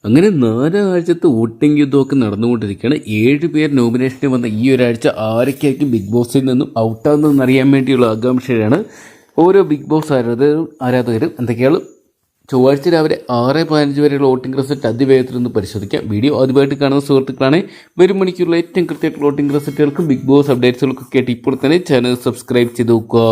അങ്ങനെ 4 ആഴ്ചത്തെ വോട്ടിംഗ് യുദ്ധമൊക്കെ നടന്നുകൊണ്ടിരിക്കുകയാണ്. 7 പേർ നോമിനേഷന് വന്ന ഈ ഒരാഴ്ച ആരൊക്കെയായിരിക്കും ബിഗ് ബോസിൽ നിന്നും ഔട്ടാകുന്നതെന്ന് അറിയാൻ വേണ്ടിയുള്ള ആകാംക്ഷയാണ് ഓരോ ബിഗ് ബോസ് ആരാധകരും. എന്തൊക്കെയാണ് ചൊവ്വാഴ്ച രാവിലെ 6:15 വരെയുള്ള വോട്ടിംഗ് റിസൾട്ട് അതിവേഗത്തിൽ നിന്ന് പരിശോധിക്കാം. വീഡിയോ ആദ്യമായിട്ട് കാണുന്ന സുഹൃത്തുക്കളാണ് വരും മണിക്കൂറിലെ ഏറ്റവും കൃത്യമായിട്ടുള്ള വോട്ടിംഗ് റിസൾട്ടുകൾക്കും ബിഗ് ബോസ് അപ്ഡേറ്റ്സുകൾക്കൊക്കെ ആയിട്ട് ഇപ്പോൾ തന്നെ ചാനൽ സബ്സ്ക്രൈബ് ചെയ്ത് നോക്കുക.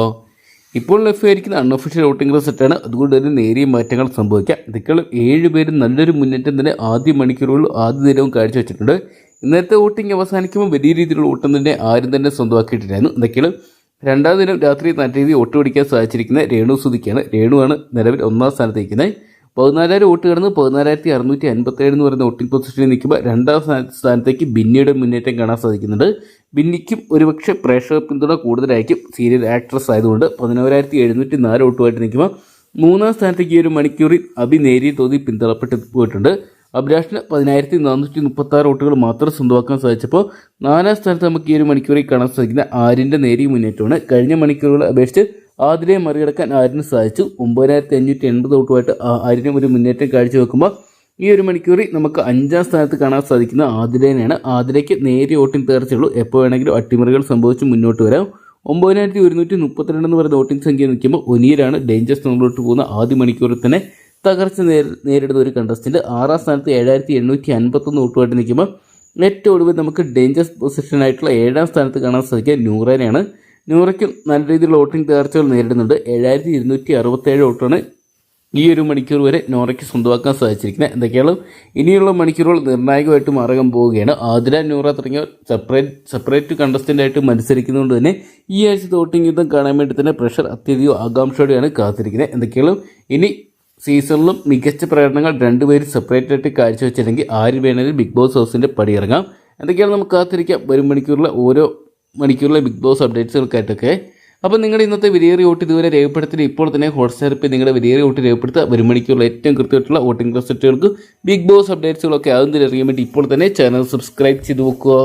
ഇപ്പോൾ ലഭ്യമായിരിക്കുന്ന അൺഒഫീഷ്യൽ വോട്ടിംഗ് റിസൾട്ടാണ്. അതുകൊണ്ട് തന്നെ നേരിയ മാറ്റങ്ങൾ സംഭവിക്കാം. ഇതൊക്കെയുള്ള 7 പേരും നല്ലൊരു മുന്നേറ്റം തന്നെ ആദ്യ മണിക്കൂറുകളിൽ ആദ്യ ദിനവും കാഴ്ചവെച്ചിട്ടുണ്ട്. ഇന്നത്തെ വോട്ടിംഗ് അവസാനിക്കുമ്പോൾ വലിയ രീതിയിലുള്ള വോട്ടം തന്നെ ആരും തന്നെ സ്വന്തമാക്കിയിട്ടില്ലായിരുന്നു. എന്തൊക്കെയാണ് രണ്ടാം ദിനം രാത്രി നല്ല രീതിയിൽ വോട്ട് പിടിക്കാൻ സാധിച്ചിരിക്കുന്ന രേണു സുധിക്കാണ്. രേണുവാണ് നിലവിൽ 1ാം സ്ഥാനത്തേക്കുന്നത്. 14,000 വോട്ട് കടന്ന് 14,657 എന്ന് പറയുന്ന വോട്ടിംഗ് പൊസിഷനിൽ നിൽക്കുമ്പോൾ 2ാം സ്ഥാനത്തേക്ക് ബിന്നിയുടെ മുന്നേറ്റം കാണാൻ സാധിക്കുന്നുണ്ട്. ബിന്നിക്കും ഒരുപക്ഷെ പ്രേക്ഷക പിന്തുണ കൂടുതലായിരിക്കും. സീരിയൽ ആക്ട്രസ് ആയതുകൊണ്ട് 11,704 വോട്ടുമായിട്ട് നിൽക്കുമ്പോൾ 3ാം സ്ഥാനത്തേക്ക് ഈ ഒരു മണിക്കൂറിൽ അഭി നേരിയ തോതിൽ പിന്തള്ളപ്പെട്ട് പോയിട്ടുണ്ട്. അഭിലാഷിന് 10,436 വോട്ടുകൾ മാത്രം സ്വന്തമാക്കാൻ സാധിച്ചപ്പോൾ 4ാം സ്ഥാനത്ത് നമുക്ക് ഈ ഒരു മണിക്കൂറിൽ കാണാൻ സാധിക്കുന്ന ആര്യൻ്റെ നേരിയ മുന്നേറ്റമാണ്. കഴിഞ്ഞ മണിക്കൂറുകളെ അപേക്ഷിച്ച് ആതിരയെ മറികടക്കാൻ ആര്യന് സാധിച്ചു. 9,580 വോട്ടുമായിട്ട് ആര്യനും ഒരു മുന്നേറ്റം കാഴ്ചവെക്കുമ്പോൾ ഈ ഒരു മണിക്കൂറിൽ നമുക്ക് 5ാം സ്ഥാനത്ത് കാണാൻ സാധിക്കുന്ന ആതിരേനെയാണ്. ആതിരയ്ക്ക് നേരിയ വോട്ടിംഗ് തകർച്ചയുള്ളൂ. എപ്പോൾ വേണമെങ്കിലും അട്ടിമറികൾ സംഭവിച്ച് മുന്നോട്ട് വരാം. 9,132 എന്ന് പറയുന്ന വോട്ടിംഗ് സംഖ്യ നിൽക്കുമ്പോൾ ഒനിയലാണ് ഡേഞ്ചർ സോണിലോട്ട് പോകുന്ന ആദ്യ മണിക്കൂറിൽ തന്നെ തകർച്ച നേരിടുന്ന ഒരു കണ്ടസ്റ്റന്റ്. 6ാം സ്ഥാനത്ത് 7,851 വോട്ടുമായിട്ട് നിൽക്കുമ്പോൾ ഏറ്റവും ഒടുവിൽ നമുക്ക് ഡേഞ്ചർ പൊസിഷനായിട്ടുള്ള 7ാം സ്ഥാനത്ത് കാണാൻ സാധിക്കുക നൂറേനെയാണ്. നൂറയ്ക്കും നല്ല രീതിയിലുള്ള വോട്ടിംഗ് തകർച്ചകൾ നേരിടുന്നുണ്ട്. 7,267 വോട്ടാണ് ഈ ഒരു മണിക്കൂർ വരെ നോറയ്ക്ക് സ്വന്തമാക്കാൻ സാധിച്ചിരിക്കുന്നത്. എന്തൊക്കെയാണ് ഇനിയുള്ള മണിക്കൂറുകൾ നിർണായകമായിട്ട് മാറാൻ പോവുകയാണ്. ആതിര നൂറ തുടങ്ങിയവർ സെപ്പറേറ്റ് കണ്ടസ്റ്റൻ്റ് ആയിട്ട് മത്സരിക്കുന്നതുകൊണ്ട് തന്നെ ഈ ആഴ്ചത്തെ വോട്ടിംഗ് യുദ്ധം കാണാൻ വേണ്ടി തന്നെ പ്രഷർ അത്യധികം ആകാംക്ഷയോടെയാണ് കാത്തിരിക്കുന്നത്. എന്തൊക്കെയാണ് ഇനി സീസണിലും മികച്ച പ്രകടനങ്ങൾ 2 പേരും സെപ്പറേറ്റ് ആയിട്ട് കാഴ്ചവെച്ചില്ലെങ്കിൽ ആര് വേണമെങ്കിലും ബിഗ് ബോസ് ഹൗസിൻ്റെ പടിയിറങ്ങാം. എന്തൊക്കെയാണ് നമുക്ക് കാത്തിരിക്കാം വരും മണിക്കൂറിലെ ഓരോ മണിക്കൂറിലെ ബിഗ് ബോസ് അപ്ഡേറ്റ്സുകൾക്കായിട്ടൊക്കെ. അപ്പോൾ നിങ്ങളുടെ ഇന്നത്തെ വിലയേറിയ വോട്ട് ഇതുവരെ രേഖപ്പെടുത്തി ഇപ്പോൾ തന്നെ ഹോട്ട്സ്റ്റാറിൽ നിങ്ങളുടെ വിലയേറിയ വോട്ട് രേഖപ്പെടുത്തുക. വരും മണിക്കൂറിലെ ഏറ്റവും കൃത്യമായിട്ടുള്ള വോട്ടിംഗ് റിസൾട്ടുകൾക്ക് ബിഗ് ബോസ് അപ്ഡേറ്റ്സുകളൊക്കെ ആകുന്നതിന് അറിയാൻ വേണ്ടി ഇപ്പോൾ തന്നെ ചാനൽ സബ്സ്ക്രൈബ് ചെയ്ത് നോക്കുക.